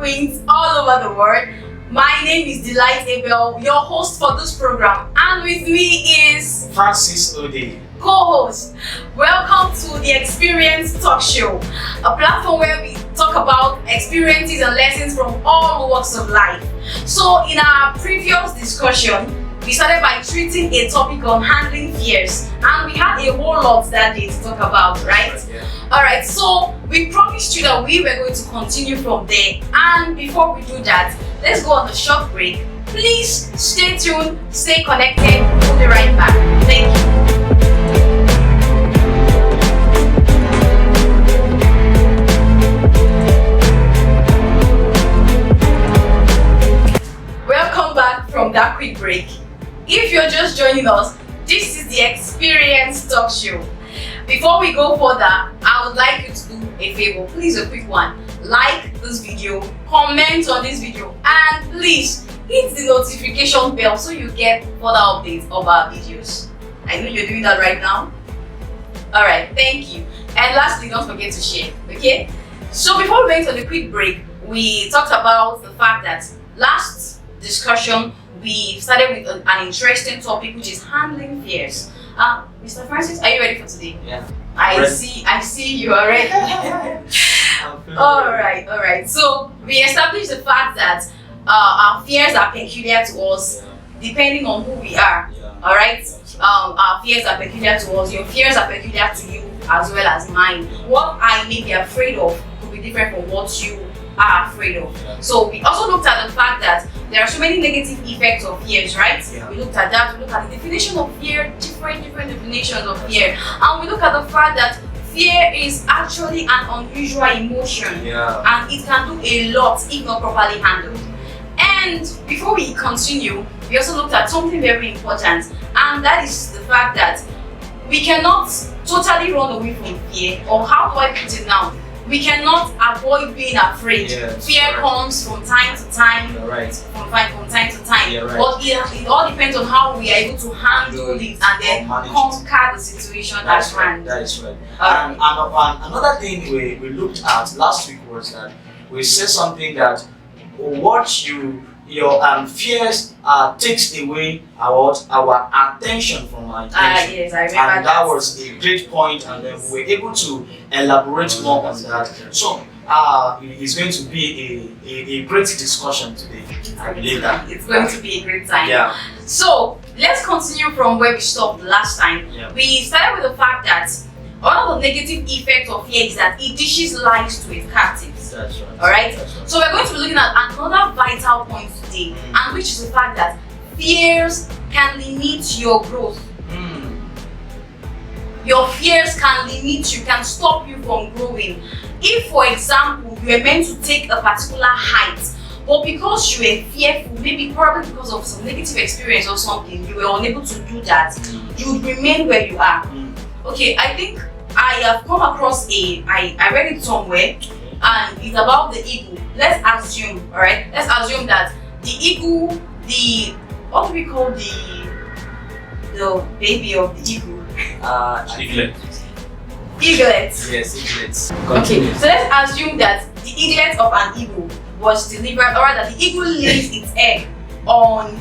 queens all over the world. My name is Delight Abel, your host for this program, and with me is Francis Odeh, co-host. Welcome to the Experience Talk Show, a platform where we talk about experiences and lessons from all walks of life. So in our previous discussion, we started by treating a topic on handling fears, and we had a whole lot that day to talk about, right? Yeah. Alright, so we promised you that we were going to continue from there, and before we do that, let's go on a short break. Please stay tuned, stay connected, we'll be right back. Thank you. Welcome back from that quick break. If you're just joining us, this is the Experience Talk Show. Before we go further, I would like you to do a favor, please, a quick one. Like this video, comment on this video, and please hit the notification bell so you get further updates of our videos. I know you're doing that right now. Alright, thank you. And lastly, don't forget to share, okay? So before we went on the quick break, we talked about the fact that last discussion we started with an interesting topic, which is handling fears. Mr. Francis, are you ready for today? Yeah. I see you are ready. Alright. So we established the fact that our fears are peculiar to us depending on who we are. Alright? Our fears are peculiar to us, your fears are peculiar to you as well as mine. What I may be afraid of could be different from what you are afraid of. So we also looked at the fact that there are so many negative effects of fears, right? Yeah. We looked at that, we looked at the definition of fear, different definitions of fear, and we look at the fact that fear is actually an unusual emotion, and it can do a lot if not properly handled. And before we continue, we also looked at something very important, and that is the fact that we cannot totally run away from fear, or how do I put it now? We cannot avoid being afraid. Fear comes from time to time, from time to time. But it all depends on how we are able to handle it and then conquer the situation at hand. That is right. And another thing we looked at last week was that we said something that what your fears takes away our attention from our intention. Yes, I remember and that was a great point, and then we were able to elaborate more on that. So it's going to be a great discussion today. I believe that it's going to be a great time. Yeah. So let's continue from where we stopped last time. We started with the fact that one of the negative effects of fear is that it dishes light to its captives. That's right. Alright? That's right. So we're going to be looking at another vital point today, and which is the fact that fears can limit your growth. Your fears can limit you, can stop you from growing. If, for example, you were meant to take a particular height, but because you were fearful, maybe probably because of some negative experience or something, you were unable to do that, you would remain where you are. Okay, I think I have come across I read it somewhere, and it's about the eagle. Let's assume that the eagle, what do we call the baby of the eagle? Eaglet. Eaglet. Yes, eaglets. Okay, so let's assume that the eaglet of an eagle was delivered, or rather the eagle lays its egg on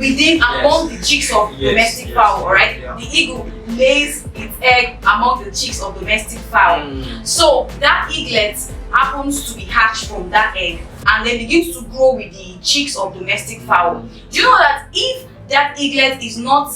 among the chicks of domestic fowl, alright? The eagle lays its egg among the chicks of domestic fowl. So that eaglet happens to be hatched from that egg and then begins to grow with the chicks of domestic fowl. Do you know that if that eaglet is not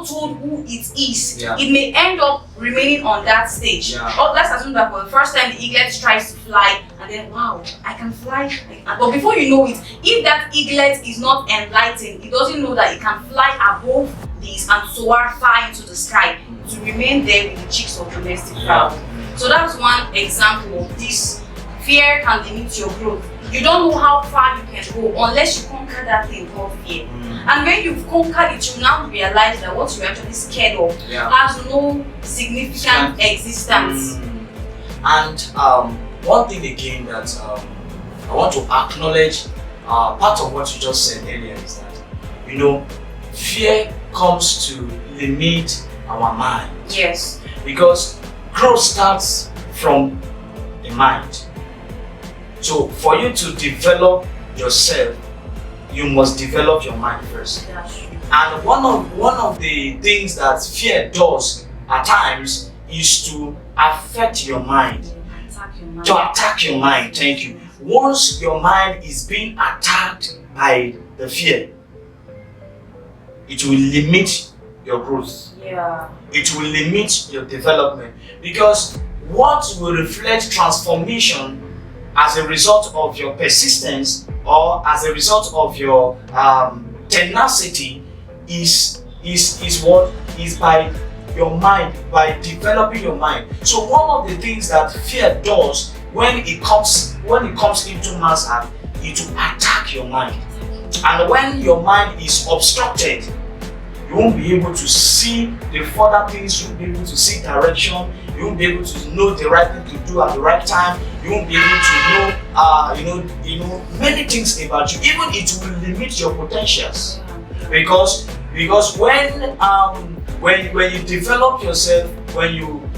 told who it is, it may end up remaining on that stage. Or let's assume that for the first time the eaglet tries to fly, and then wow, I can fly. But before you know it, if that eaglet is not enlightened, it doesn't know that it can fly above this and soar far into the sky to remain there with the chicks of domestic fowl. So that's one example of this. Fear can limit your growth. You don't know how far you can go unless you conquer that thing called fear. And when you've conquered it, you now realize that what you're actually scared of has no significant existence. And one thing again that I want to acknowledge, part of what you just said earlier is that, fear comes to limit our mind. Yes. Because growth starts from the mind. So for you to develop yourself, you must develop your mind first. That's true. And one of the things that fear does at times is to affect your mind. Attack your mind. To attack your mind. Thank you. Once your mind is being attacked by the fear, it will limit your growth. Yeah. It will limit your development, because what will reflect transformation as a result of your persistence or as a result of your tenacity is what is by your mind, by developing your mind. So one of the things that fear does when it comes into man's heart is to attack your mind. And when your mind is obstructed, you won't be able to see the further things, you won't be able to see direction, you won't be able to know the right thing to do at the right time, you won't be able to know many things about you. Even it will limit your potentials. Because when you develop yourself, when you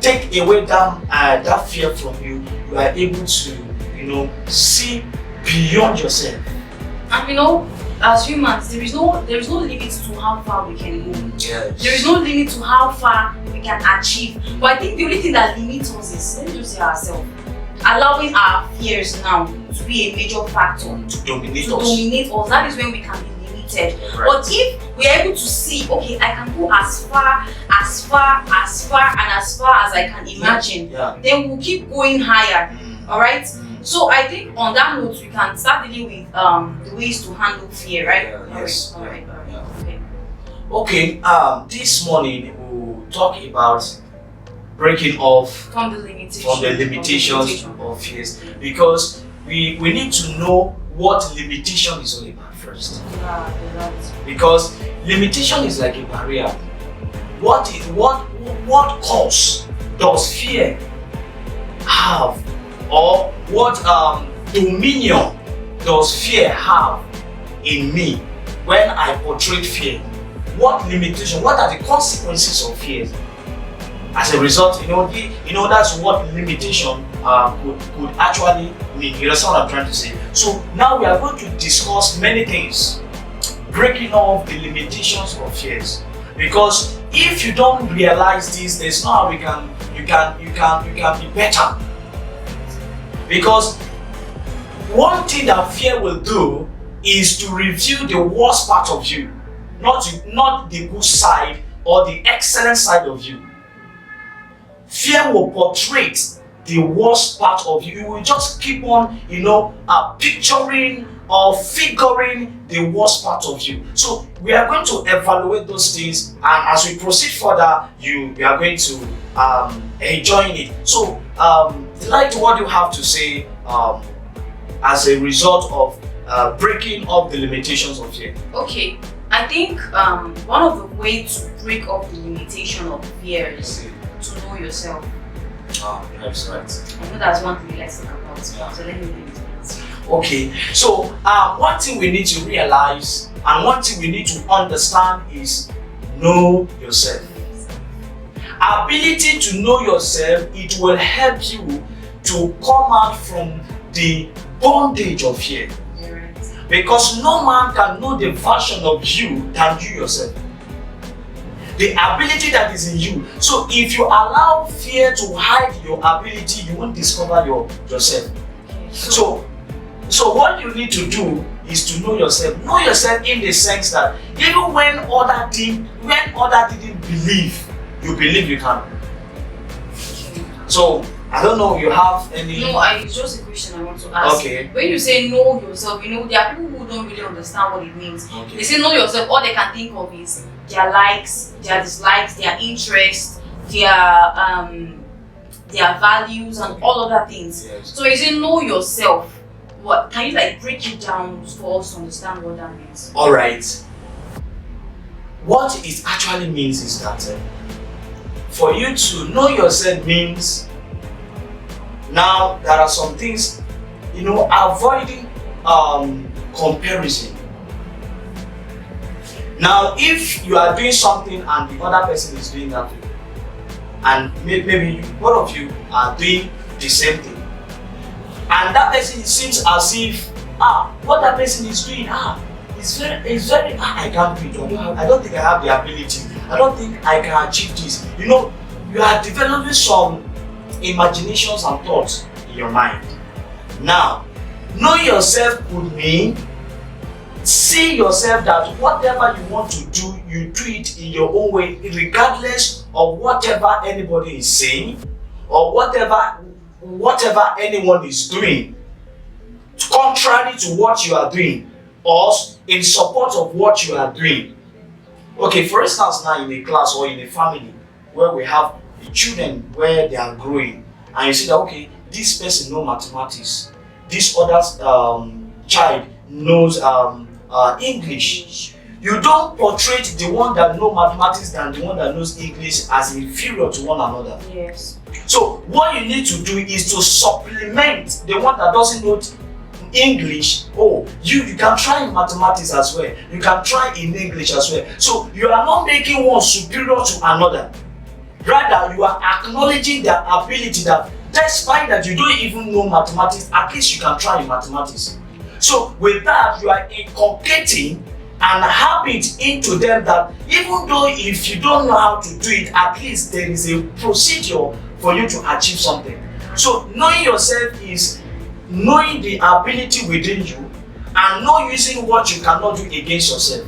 take away that fear from you, you are able to see beyond yourself. And as humans, there is no limit to how far we can go. Yes. There is no limit to how far we can achieve. But I think the only thing that limits us is, let me just say ourselves, allowing our fears now to be a major factor To dominate us. That is when we can be limited. Right. But if we are able to see, okay, I can go as far, and as far as I can imagine, then we'll keep going higher. Alright? So I think on that note, we can start dealing with the ways to handle fear, right? Yes. Alright. Yeah. Okay. Okay, this morning we'll talk about breaking off From the limitations of fears, because we need to know what limitation is all about first. Yeah. Because limitation is like a barrier. What cause does fear have, or what dominion does fear have in me when I portray fear? What limitation? What are the consequences of fear? As a result, that's what limitation could actually mean. You understand what I'm trying to say? So now we are going to discuss many things, breaking off the limitations of fears. Because if you don't realize this, there's no how you can be better. Because one thing that fear will do is to reveal the worst part of you, not the good side or the excellent side of you. Fear will portray the worst part of you. You will just keep on, picturing or figuring the worst part of you. So we are going to evaluate those things, and as we proceed further, we are going to enjoy it. So, like what you have to say as a result of breaking up the limitations of fear. Okay, I think one of the ways to break up the limitation of fear is to know yourself. Oh, that's right. I know that's one thing let's talk about. Yeah. So let me leave it. Okay, so one thing we need to realize and one thing we need to understand is know yourself. Ability to know yourself, it will help you to come out from the bondage of fear. Right. Because no man can know the version of you than you yourself. The ability that is in you. So if you allow fear to hide your ability, you won't discover yourself. Okay. So what you need to do is to know yourself. Know yourself in the sense that even when other didn't believe, you believe you can. So I don't know, you have any? No, it's just a question I want to ask. Okay. When you say know yourself, there are people who don't really understand what it means. Okay. They say know yourself, all they can think of is their likes, their dislikes, their interests, their values and all other things. Yes. So you say know yourself. What can you break it down for us to understand what that means? Alright. What it actually means is that for you to know yourself means, now there are some things, avoiding comparison. Now if you are doing something and the other person is doing that thing, and maybe both of you are doing the same thing, and that person, it seems as if what that person is doing it's very I can't do it. I don't think I have the ability. I don't think I can achieve this. You know, you are developing some imaginations and thoughts in your mind. Now, know yourself could mean see yourself that whatever you want to do, you do it in your own way, regardless of whatever anybody is saying or whatever anyone is doing, contrary to what you are doing or in support of what you are doing. Okay, for instance, now in a class or in a family where we have children where they are growing, and you see that okay, this person knows mathematics, this other child knows English. You don't portray the one that knows mathematics than the one that knows English as inferior to one another. Yes. So what you need to do is to supplement the one that doesn't know English. You can try in mathematics as well. You can try in English as well. So you are not making one superior to another. Rather, you are acknowledging their ability that despite that you don't even know mathematics, at least you can try in mathematics. So with that, you are inculcating an habit into them that even though if you don't know how to do it, at least there is a procedure for you to achieve something. So knowing yourself is knowing the ability within you and not using what you cannot do against yourself.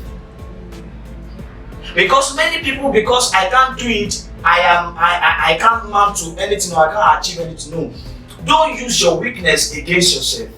Because many people, because I can't do it, I can't mount to anything or I can't achieve anything. No. Don't use your weakness against yourself.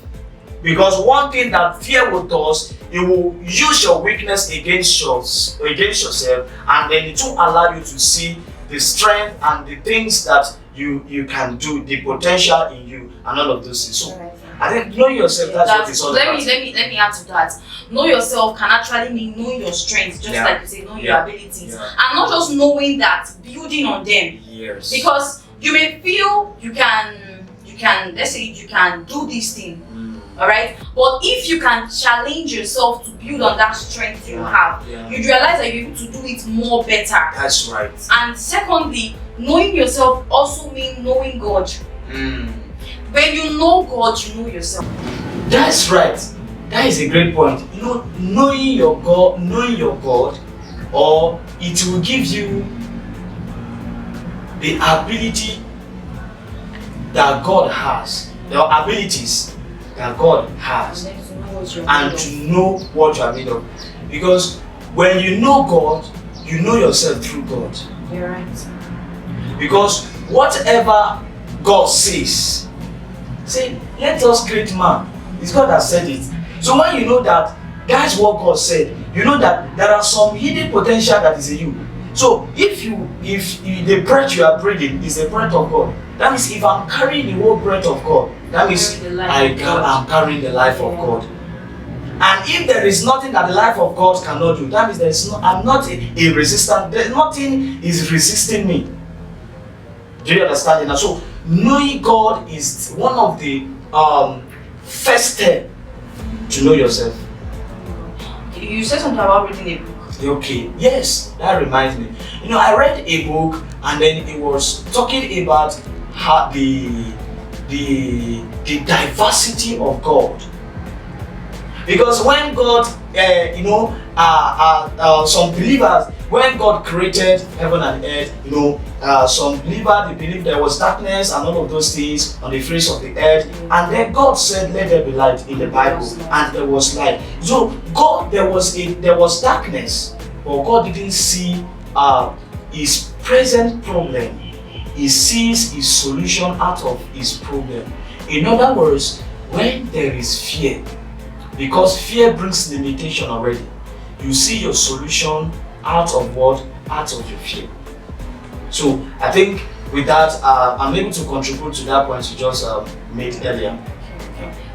Because one thing that fear will do is it will use your weakness against yourself, and then it will allow you to see the strength and the things that you can do, the potential in you, and all of those things. So I think know yourself, that's what it's all about. Let me add to that. Know yourself can actually mean knowing your strengths, just like you say, knowing your abilities. And not just knowing that, building on them. Yes. Because you may feel you can let's say you can do this thing. Alright? But if you can challenge yourself to build on that strength you have, you realize that you're able to do it more better. That's right. And secondly, knowing yourself also means knowing God. When you know God, you know yourself. That's right. That is a great point. You know, knowing your God, or it will give you the ability that God has, the abilities that God has, and to know what you are made of. Because when you know God, you know yourself through God. You're right. Because whatever God says, say, let us create man. It's God that said it. So when you know that that's what God said, you know that there are some hidden potential that is in you. So if the breath you are breathing is the breath of God, that means if I'm carrying the whole breath of God, that means I'm carrying the life of God. And if there is nothing that the life of God cannot do, that means I'm not a resistant. Nothing is resisting me. Do you understand it now? So knowing God is one of the first step to know yourself. You said something about reading a book. Okay, yes, that reminds me. You know, I read a book and then it was talking about how the diversity of God. Because when God, some believers, when God created heaven and earth, some believers, they believed there was darkness and all of those things on the face of the earth. And then God said, let there be light in the Bible, and there was light. So God, there was darkness, but God didn't see his present problem. He sees his solution out of his problem. In other words, when there is fear, because fear brings limitation already, you see your solution out of what? Out of your fear. So I think with that, I'm able to contribute to that point you just made earlier.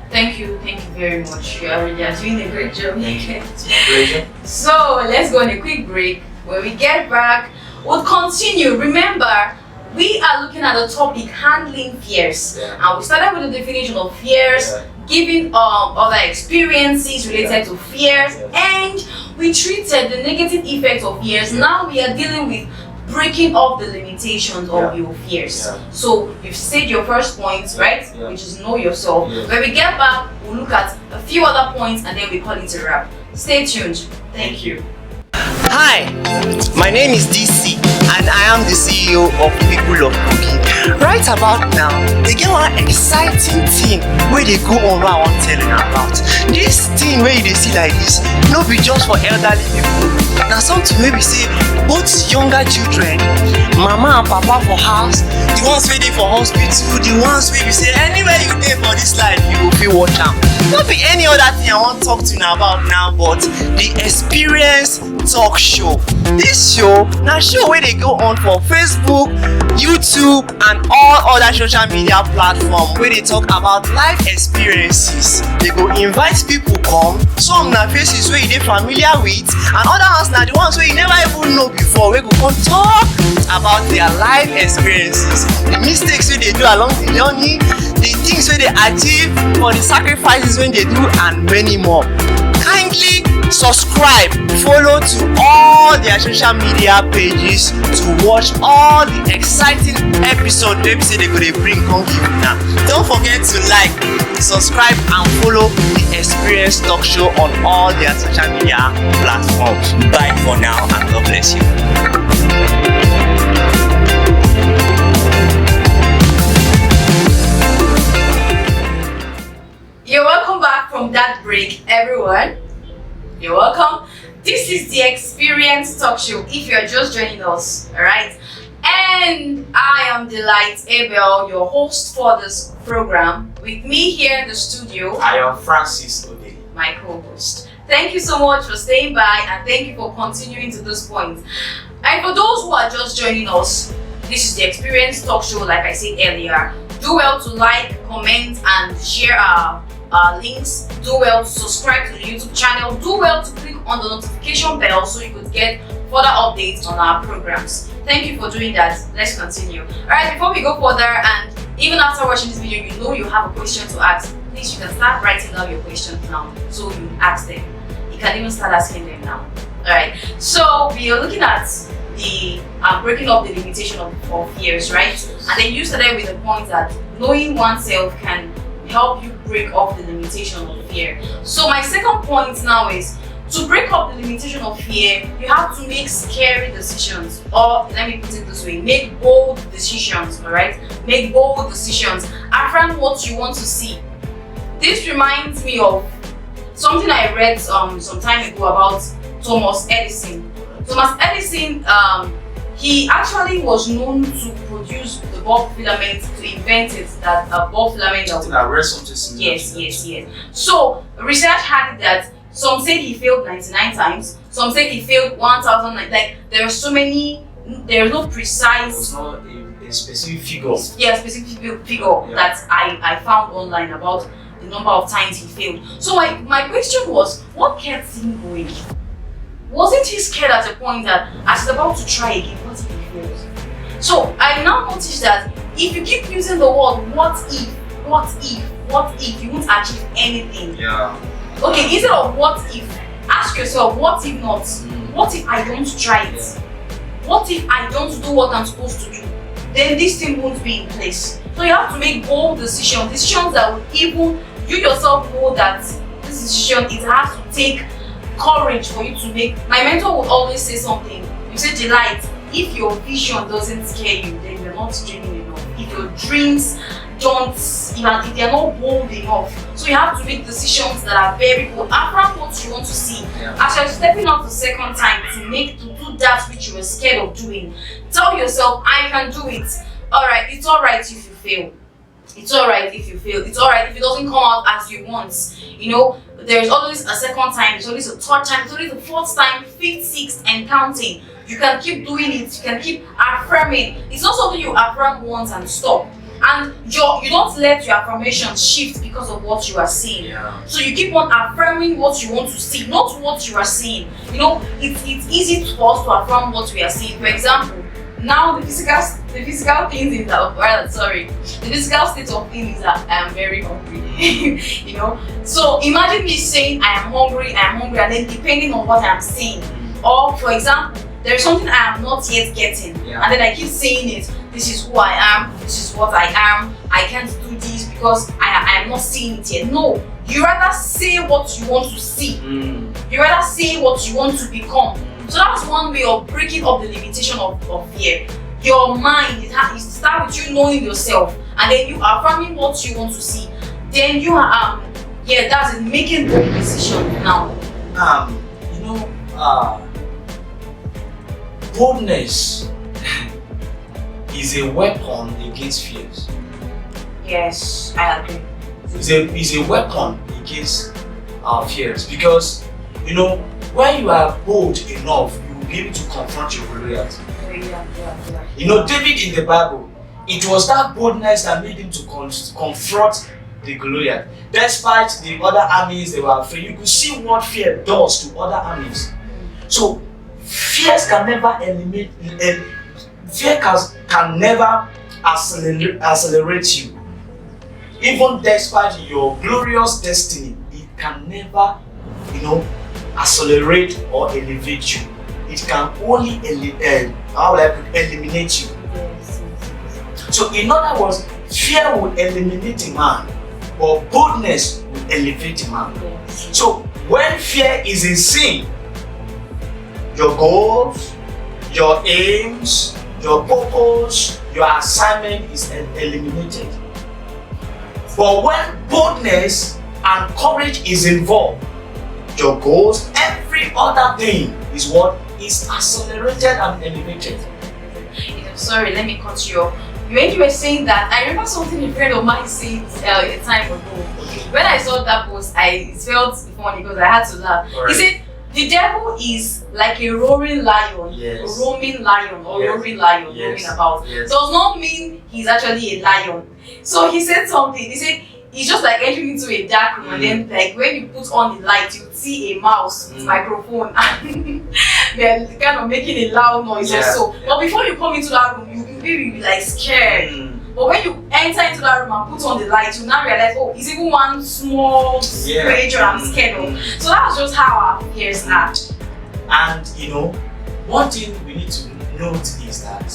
Thank you very much. You are doing a great job. Thank you. It's my pleasure. So let's go on a quick break. When we get back, we'll continue. Remember, we are looking at the topic handling fears. And we started with the definition of fears, giving other experiences related to fears, and we treated the negative effects of fears. Now we are dealing with breaking off the limitations of your fears. So you've said your first point, right? Which is know yourself. When we get back, we'll look at a few other points and then we call it a wrap. Stay tuned. Thank you. Hi, my name is DC and I am the CEO of People of Cooking. Right about now, they get one exciting thing where they go on what I want to tell you about. This thing where they see like this, no be just for elderly people. Now something where we say both younger children, mama and papa for house, the ones where they for hospital, the ones where we say anywhere you dey for this life, you will feel watch out. Not be any other thing I want to talk to you about now, but the Experience Talk Show. This show, now show where they go on for Facebook, YouTube, and all other social media platforms where they talk about life experiences. They go invite people come, some na faces where you dey familiar with, and other ones na the ones where you never even know before, where go come talk about their life experiences, the mistakes wey they do along the journey, the things wey they achieve, for the sacrifices wey they do, and many more. Kindly subscribe, follow to all their social media pages to watch all the exciting episodes wey be say they go dey bring come give you now. Don't forget to like, subscribe and follow the Experience Talk Show on all their social media platforms. Bye for now and God bless you. You're welcome back from that break, everyone. You're welcome. This is the Experience Talk Show if you're just joining us, alright? And I am Delight Abel, your host for this program. With me here in the studio, I am Francis Odeh, my co-host. Thank you so much for staying by and thank you for continuing to this point. And for those who are just joining us, this is the Experience Talk Show, like I said earlier. Do well to like, comment, and share our links. Do well to subscribe to the YouTube channel. Do well to click on the notification bell so you could get further updates on our programs. Thank you for doing that. Let's continue. Alright, before we go further, and even after watching this video, you know you have a question to ask. Please, you can start writing down your questions now so you ask them. You can even start asking them now. Alright, so we are looking at the breaking up the limitation of fears, right? And then you started with the point that knowing oneself can help you break off the limitation of fear. So my second point now is to break up the limitation of fear, you have to make scary decisions, or let me put it this way, make bold decisions, alright? Make bold decisions. Affirm what you want to see. This reminds me of something I read some time ago about Thomas Edison. Thomas Edison, he actually was known to produce the bulb filament, to invent it, that bulb filament. I read something similar. Yes. So research had it that some said he failed 99 times, some said he failed 1,000. Like there are so many. There is no precise. There was not a specific figure. Yeah, specific figure that I found online about the number of times he failed. So my question was, what kept him going? Wasn't he scared at a point that as he's about to try again, what if he fails? So I now noticed that if you keep using the word what if, you won't achieve anything. Yeah. Okay, instead of what if, ask yourself, what if not? What if I don't try it? What if I don't do what I'm supposed to do? Then this thing won't be in place. So you have to make bold decisions that will even you yourself know that this decision, it has to take courage for you to make. My mentor would always say something. You say, Delight, if your vision doesn't scare you, then you're not dreaming enough. If your dreams don't, even if they're not bold enough. So you have to make decisions that are very bold. Affirm what you want to see. As you're stepping out the second time to do that which you were scared of doing, tell yourself, I can do it. Alright, it's alright if you fail. It's alright if you fail. It's alright if it doesn't come out as you want. You know, there's always a second time, there's always a third time, there's always a fourth time, fifth, sixth, and counting. You can keep doing it, you can keep affirming. It's not something you affirm once and stop. And you don't let your affirmation shift because of what you are seeing. So you keep on affirming what you want to see, not what you are seeing. You know, it's easy for us to affirm what we are seeing. For example, now the physical things is that, the physical state of things is that I am very hungry. You know, so imagine me saying I am hungry, and then depending on what I'm seeing. Or for example, there's something I am not yet getting, and then I keep saying it. This is who I am. This is what I am. I can't do this because I am not seeing it yet. No, you rather say what you want to see. You rather say what you want to become. So that's one way of breaking up the limitation of fear. Your mind, it starts with you knowing yourself, and then you affirming what you want to see. Then you are that's it, making the decision now. Boldness is a weapon against fears. Yes, I agree. It's a weapon against our fears, because when you are bold enough, you will be able to confront your Goliath. David in the Bible, it was that boldness that made him to confront the Goliath. Despite the other armies, they were afraid. You could see what fear does to other armies. So fears can never eliminate. Fear can never accelerate you. Even despite your glorious destiny, it can never, accelerate or elevate you. It can only eliminate you. So in other words, fear will eliminate a man, but boldness will elevate a man. So when fear is in sin, your goals, your aims, your purpose, your assignment is eliminated. But when boldness and courage is involved, your goals, every other thing is what is accelerated and elevated. Sorry, let me cut you off. When you were saying that, I remember something a friend of mine said a time ago. When I saw that post, it felt funny because I had to laugh. He said, the devil is like a roaring lion, roaming lion, or roaring lion, roaming about. Does not mean he's actually a lion. So he said something. He said he's just like entering into a dark room, and then like when you put on the light, you see a mouse with microphone, and they're kind of making a loud noise or so. But before you come into that room, you will be like scared. But when you enter into that room and put on the light, you now realize, oh, it's even one small creature I'm scared of. So that's just how our fears are. And one thing we need to note is that,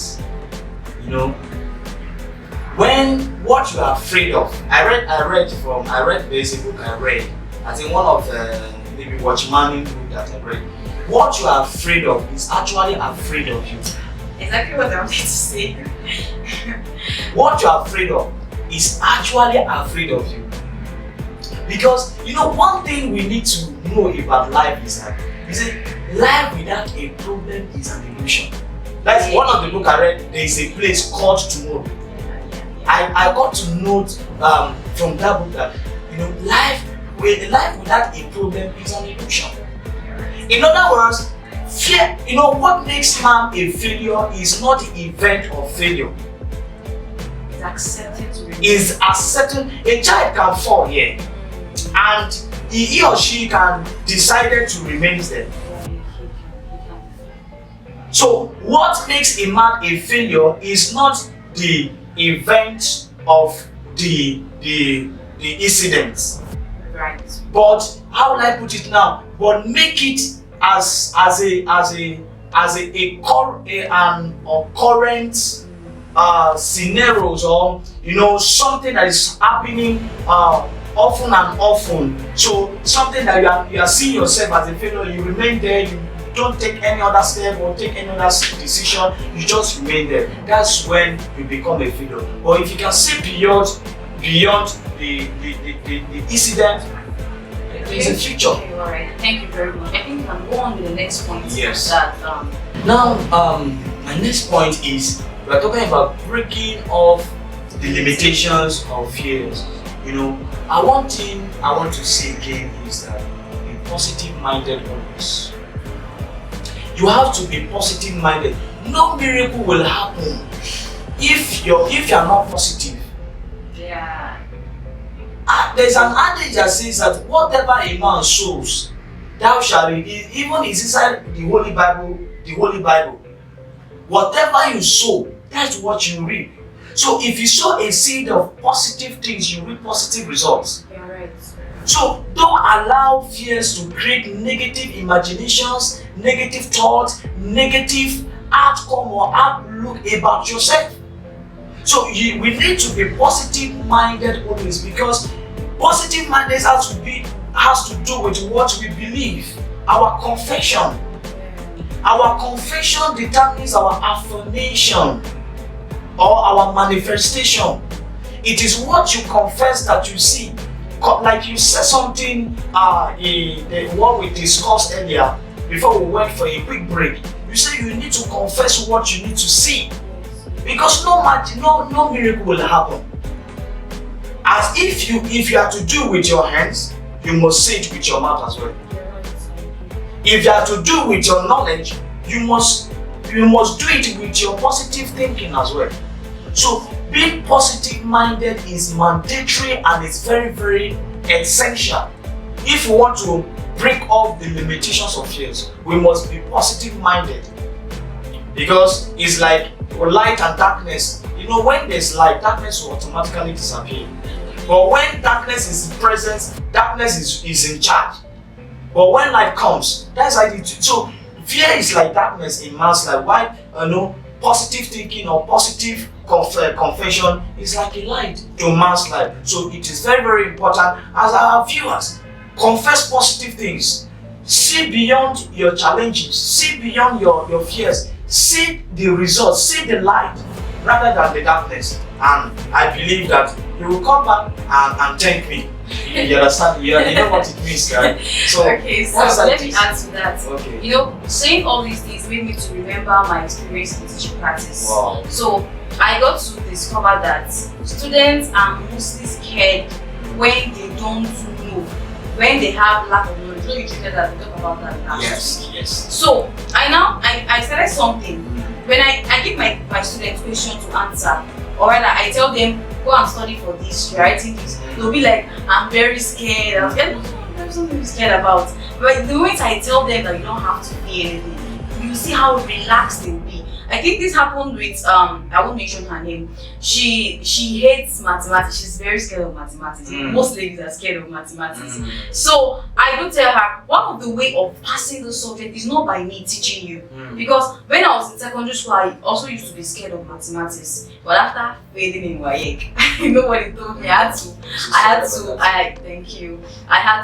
when what you are afraid of, I read there's a book I read. I think one of maybe Watchman book that I read. What you are afraid of is actually afraid of you. Exactly what I wanted to say. What you are afraid of is actually afraid of you. Because one thing we need to know about life is that life without a problem is an illusion. That's one of the book I read. There is a place called tomorrow. I got to note from that book that life without a problem is an illusion. In other words, fear, what makes man a failure is not the event of failure. Is accepting. A child can fall here, and he or she can decide to remain there. So what makes a man a failure is not the event of the incident. Right. But how will I put it now? But make it as an occurrence scenarios, or something that is happening often and often. So something that you are seeing yourself as a failure, you remain there, you don't take any other step or take any other decision, you just remain there. That's when you become a failure. But if you can see beyond the incident, there is a future. Okay, all right. Thank you very much. I think we can go on with the next point. Yes. Now, my next point is we are talking about breaking off the limitations of fears. One thing I want to say again is that be positive-minded always. You have to be positive-minded. No miracle will happen if you are not positive. Yeah. There's an adage that says that whatever a man sows, thou shalt reap. Even it's inside the Holy Bible. Whatever you sow, that's what you reap. So if you sow a seed of positive things, you reap positive results. You're right. So don't allow fears to create negative imaginations, negative thoughts, negative outcome or outlook about yourself. So we need to be positive minded always, because positive minded has to do with what we believe, our confession. Our confession determines our affirmation or our manifestation. It is what you confess that you see. Like you said something in what we discussed earlier before we went for a quick break. You say you need to confess what you need to see, because no miracle will happen. As if you are to do with your hands, you must say it with your mouth as well. If you are to do with your knowledge, you must do it with your positive thinking as well. So being positive minded is mandatory and it's very, very essential. If we want to break off the limitations of fears, we must be positive minded, because it's like light and darkness. You know, when there's light, darkness will automatically disappear. But when darkness is present, darkness is in charge. But when light comes, that's how it is. So fear is like darkness in man's life. Why? Positive thinking or positive confession is like a light to man's life. So it is very, very important as our viewers. Confess positive things. See beyond your challenges. See beyond your fears. See the results. See the light rather than the darkness. And I believe that you will come back and thank me. You understand? You know what it means, right? So, okay, so let me add to that. Okay. You know, saying all these things made me to remember my experience in teaching practice. Wow. So I got to discover that students are mostly scared when they don't know, when they have lack of knowledge. So you treated that, we talked about that last week. Yes. So I started something. When I give my students questions to answer, or rather I tell them, go and study for this, you're writing this, they'll be like, I'm very scared. I'm scared. There's something to be scared about. But the moment I tell them that you don't have to fear anything, you see how relaxed they'll be. I think this happened with I won't mention her name. She hates mathematics. She's very scared of mathematics. Most ladies are scared of mathematics. So I do tell her, one of the way of passing the subject is not by me teaching you. Because when I was in secondary school, I also used to be scared of mathematics. But after failing in WAEC, nobody told me I had to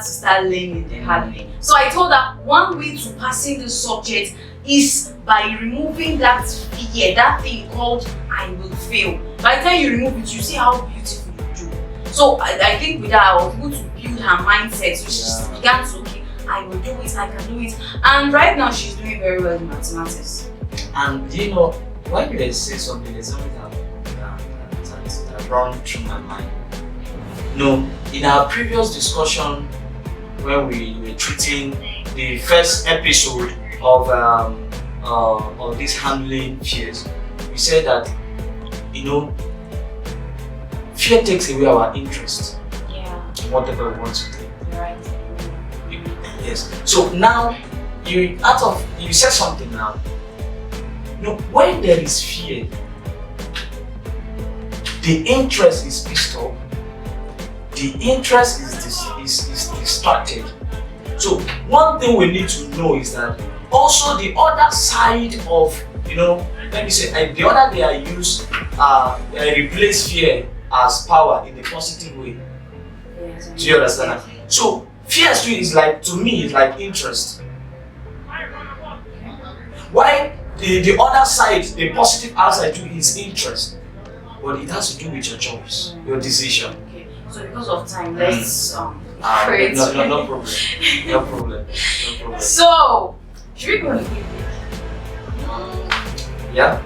start learning the hard way. So I told her one way to passing the subject is by removing that fear, that thing called I will fail. By the time you remove it, you see how beautiful you do. So I think with that, I was able to build her mindset. So she began to, okay, I will do it, I can do it. And right now, she's doing very well in mathematics. And you know, when you say something, there's something that run through my mind. No, in our previous discussion, when we were treating the first episode of this handling fears, we said that, you know, fear takes away our interest in whatever we want to do. Right. Yes. So now you said something now. You know, when there is fear, the interest is pissed off. The interest is distracted. So one thing we need to know is that also the other side of, you know, let me say, the other day I use replace fear as power in a positive way. Yes, do you understand that? So fear is like, to me, it's like interest. Why the other side, the positive outside too, is interest. But it has to do with your choice, your decision. Okay. So because of time, let's no problem. No problem. So should we go on a quick Yeah.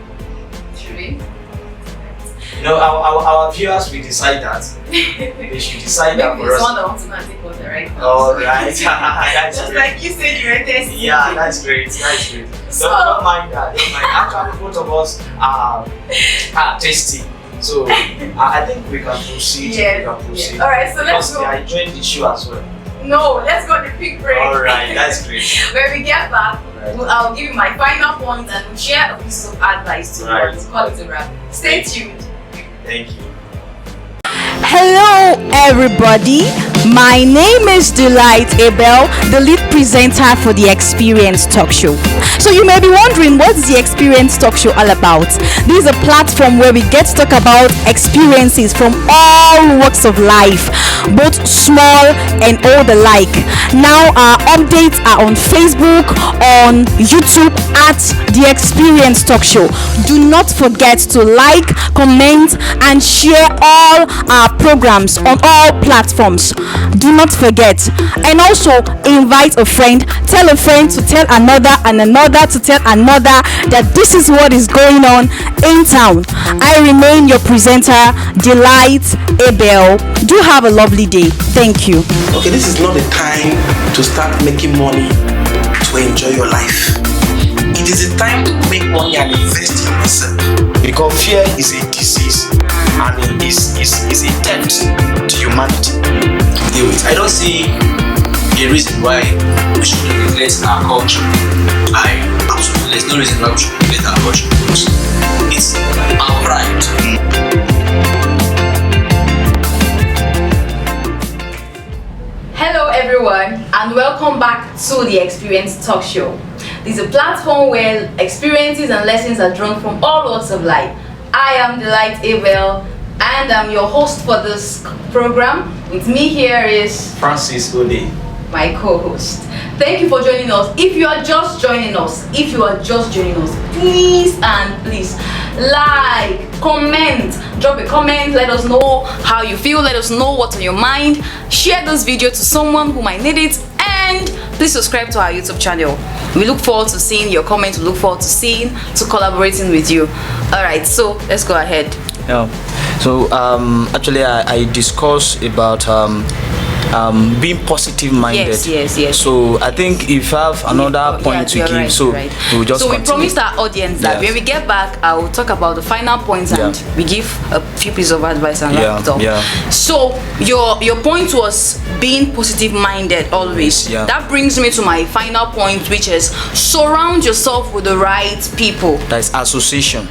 Should we? You know, our viewers will decide that. They should decide that for us. One that wants to go and take water right now. All right. That's just great. like you said, you were testing. Yeah, that's great. That's great. So, don't mind that. Don't mind. Actually, both of us are testing. So I think we can proceed. Yeah. We can proceed. Yeah. All right. So let's go. Because I joined the show as well. No, let's go on a quick break. All right. That's great. When we get back, Right. I'll give you my final point and we'll share a piece of advice to you. Right. Call it a wrap. Stay tuned. Thank you. Hello, everybody. My name is Delight Abel, the lead presenter for the Experience Talk Show. So you may be wondering, what's the Experience Talk Show all about? This is a platform where we get to talk about experiences from all walks of life, both small and old alike. Now our updates are on Facebook, on YouTube at the Experience Talk Show. Do not forget to like, comment, and share all our programs on all platforms. Do not forget, and also invite a friend, tell a friend to tell another, and another to tell another that this is what is going on in town. I remain your presenter, Delight Abel. Do have a lovely day. Thank you. Okay, this is not the time to start making money to enjoy your life. It is a time to make money and invest in yourself. Because fear is a disease and it is a threat to humanity. I don't see a reason why we should neglect our culture. Absolutely, there's no reason why we should neglect our culture because it's our pride. Hello everyone, and welcome back to the Experience Talk Show. This is a platform where experiences and lessons are drawn from all walks of life. I am Delight Abel, and I'm your host for this program. With me here is Francis Odeh, my co-host. Thank you for joining us. If you are just joining us, please like, comment, drop a comment, let us know how you feel, let us know what's on your mind, share this video to someone who might need it, and please subscribe to our YouTube channel. We look forward to seeing your comments, we look forward to collaborating with you. Alright, so let's go ahead. Yeah. So actually I discussed about being positive minded. Yes. So I think if I have another point to give, right, so right. we'll just we continue. promised our audience that when we get back, I will talk about the final points and we give a few pieces of advice and wrap it up. So your point was being positive minded always. That brings me to my final point, which is surround yourself with the right people. That is association.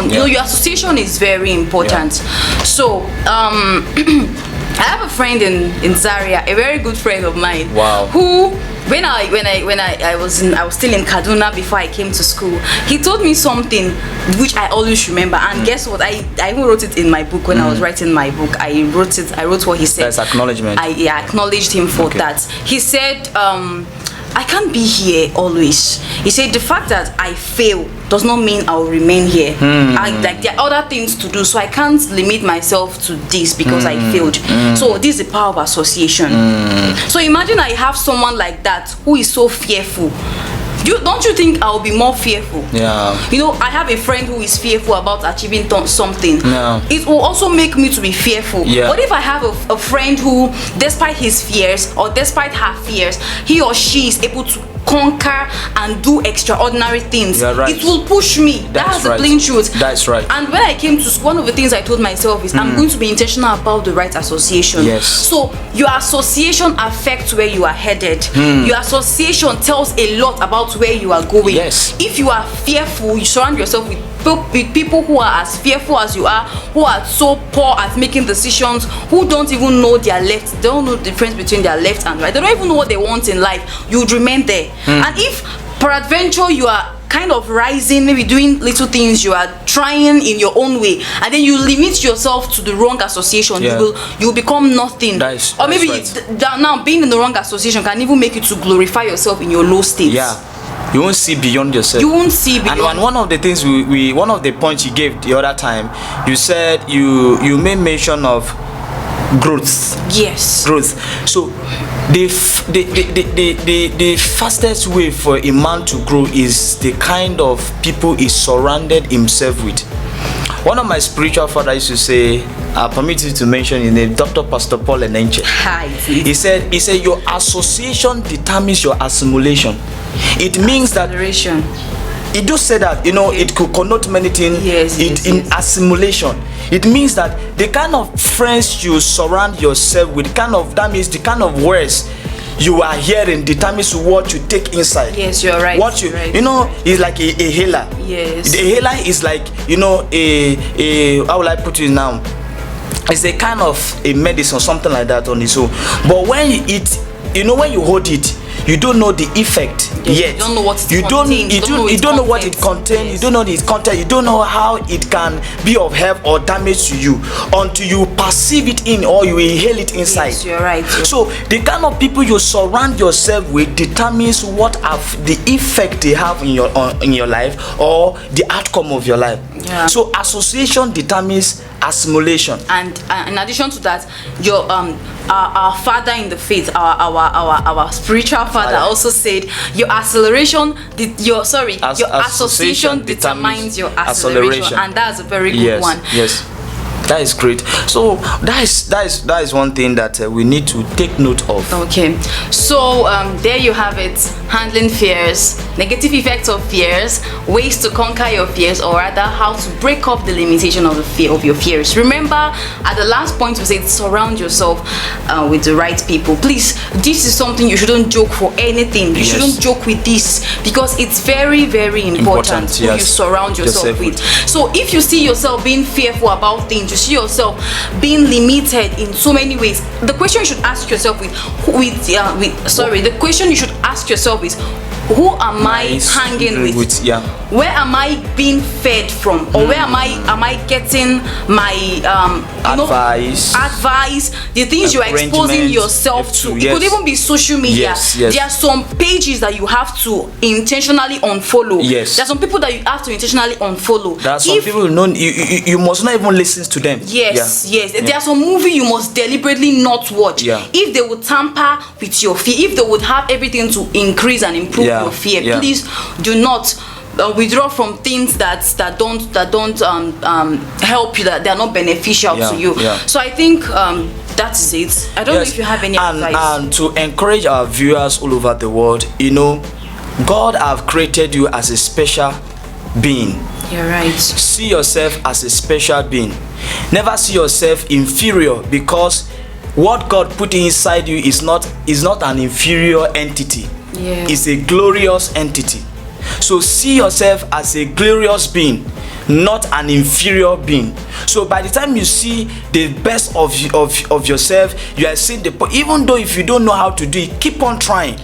You know, your association is very important. So I have a friend in Zaria, a very good friend of mine. Wow. Who, when I was still in Kaduna before I came to school, he told me something which I always remember. And guess what? I even wrote it in my book when I was writing my book. I wrote what he said. That's acknowledgement. I acknowledged him for that. He said, I can't be here always. He said the fact that I fail does not mean I'll remain here. Like there are other things to do, so I can't limit myself to this because I failed. So this is the power of association. So imagine I have someone like that who is so fearful. Don't you think I'll be more fearful? You know, I have a friend who is fearful about achieving something. It will also make me to be fearful. What if I have a friend who, despite his fears or despite her fears, he or she is able to conquer and do extraordinary things? It will push me. That's the plain truth. That's right. And when I came to school, one of the things I told myself is I'm going to be intentional about the right association. So your association affects where you are headed. Your association tells a lot about where you are going. If you are fearful, you surround yourself with people who are as fearful as you are, who are so poor at making decisions, who don't even know their left, they don't know the difference between their left and right, they don't even know what they want in life, you would remain there. And if peradventure you are kind of rising, maybe doing little things, you are trying in your own way, and then you limit yourself to the wrong association, you will become nothing. Or maybe now being in the wrong association can even make you to glorify yourself in your low state. You won't see beyond yourself. You won't see beyond. And one of the things one of the points you gave the other time, you said you made mention of growth. Growth. So the fastest way for a man to grow is the kind of people he surrounded himself with. One of my spiritual fathers used to say, I permit you to mention his name, Dr. Pastor Paul Enenche. He said your association determines your assimilation. It means that it do say that, you know, it could connote many things. In assimilation, it means that the kind of friends you surround yourself with, that means the kind of words you are hearing determines what you take inside. You're right. You know, is like a healer. The healer is like, you know, how will I put it now? it's a kind of a medicine, something like that on its own. But when you eat, when you hold it, you don't know the effect yet. You don't know what it you contains. You don't know what it contains. Yes. You don't know its content. You don't know how it can be of help or damage to you until you perceive it in or you inhale it inside. Yes, you're right. So the kind of people you surround yourself with determines what the effect they have in your life or the outcome of your life. Yeah. So association determines assimilation. And in addition to that, your our father in the faith, our spiritual father also said your acceleration, your association determines your acceleration, and that's a very good one. Yes. That is great. So that is one thing that we need to take note of. Okay, so there you have it. Handling fears, negative effects of fears, ways to conquer your fears, or rather how to break up the limitation of the fear of your fears. Remember, at the last point we said surround yourself with the right people. Please, this is something you shouldn't joke for anything. You shouldn't joke with this because it's very, very important who you surround yourself with. So if you see yourself being fearful about things, you see yourself being limited in so many ways, the question you should ask yourself the question you should ask yourself is, who am I hanging with? Where am I being fed from, or where am I getting my advice, the things you are exposing yourself to? It could even be social media. There are some pages that you have to intentionally unfollow. There are some people that you have to intentionally unfollow. There are some people you must not even listen to them. There are some movie you must deliberately not watch. If they would tamper with your fear, if they would have everything to increase and improve your fear, please do not withdraw from things that don't help you, that they are not beneficial to you. So I think that is it. I don't know if you have any advice. And to encourage our viewers all over the world, God have created you as a special being. You're right. See yourself as a special being. Never see yourself inferior, because what God put inside you is not an inferior entity. It's a glorious entity. So see yourself as a glorious being, not an inferior being. So by the time you see the best of yourself, you are seeing even though if you don't know how to do it, keep on trying.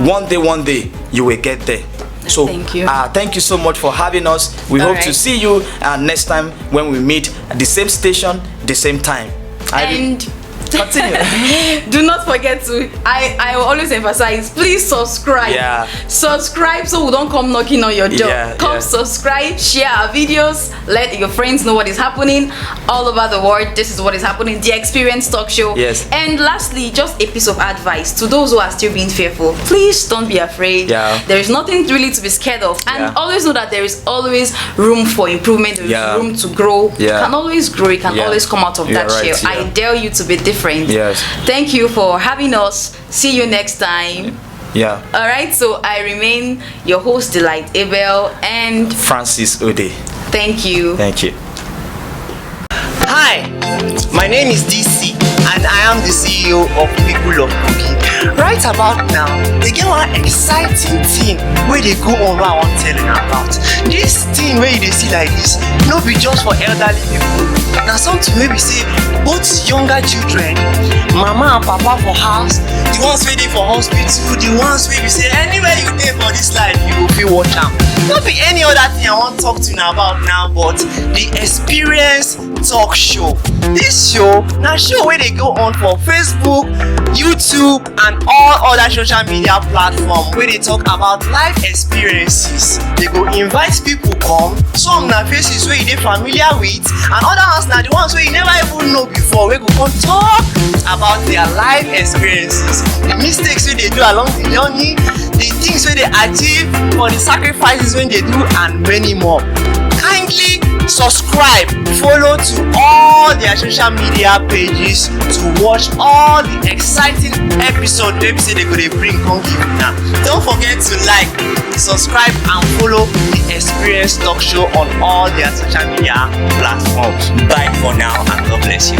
One day you will get there. So thank you so much for having us. We hope to see you next time when we meet at the same station, the same time. Continue. Do not forget to, I will always emphasize, please subscribe. Subscribe so we don't come knocking on your door. Subscribe, share our videos, let your friends know what is happening all over the world. This is what is happening, the Experience Talk Show. And lastly, just a piece of advice to those who are still being fearful: please don't be afraid. There is nothing really to be scared of, and always know that there is always room for improvement. There is room to grow. You can always grow. You can always come out of that shell. I dare you to be different. Thank you for having us. See you next time. Alright, so I remain your host, Delight Abel and Francis Odeh. Thank you. Hi, my name is DC and I am the CEO of People of Cooking. Right about now, they get one exciting thing where they go on what I want telling about. This thing where they see like this, no be just for elderly people. Now something where we say both younger children, mama and papa for house, the ones waiting for hospital, the ones where we say anywhere you dey for this life, you will feel watch out. Not be any other thing I want to talk to you about now, but the Experience Talk Show. This show, now show where they go on for Facebook, YouTube, and all other social media platforms where they talk about life experiences. They go invite people come, some na faces where you dey familiar with, and other ones na the ones where you never even know before, where go come talk about their life experiences, the mistakes wey they do along the journey, the things wey they achieve, for the sacrifices wey they do, and many more. Kindly subscribe, follow to all their social media pages to watch all the exciting episodes wey be say they go dey bring come give you now. Don't forget to like, subscribe and follow the Experience Talk Show on all their social media platforms. Bye for now and God bless you.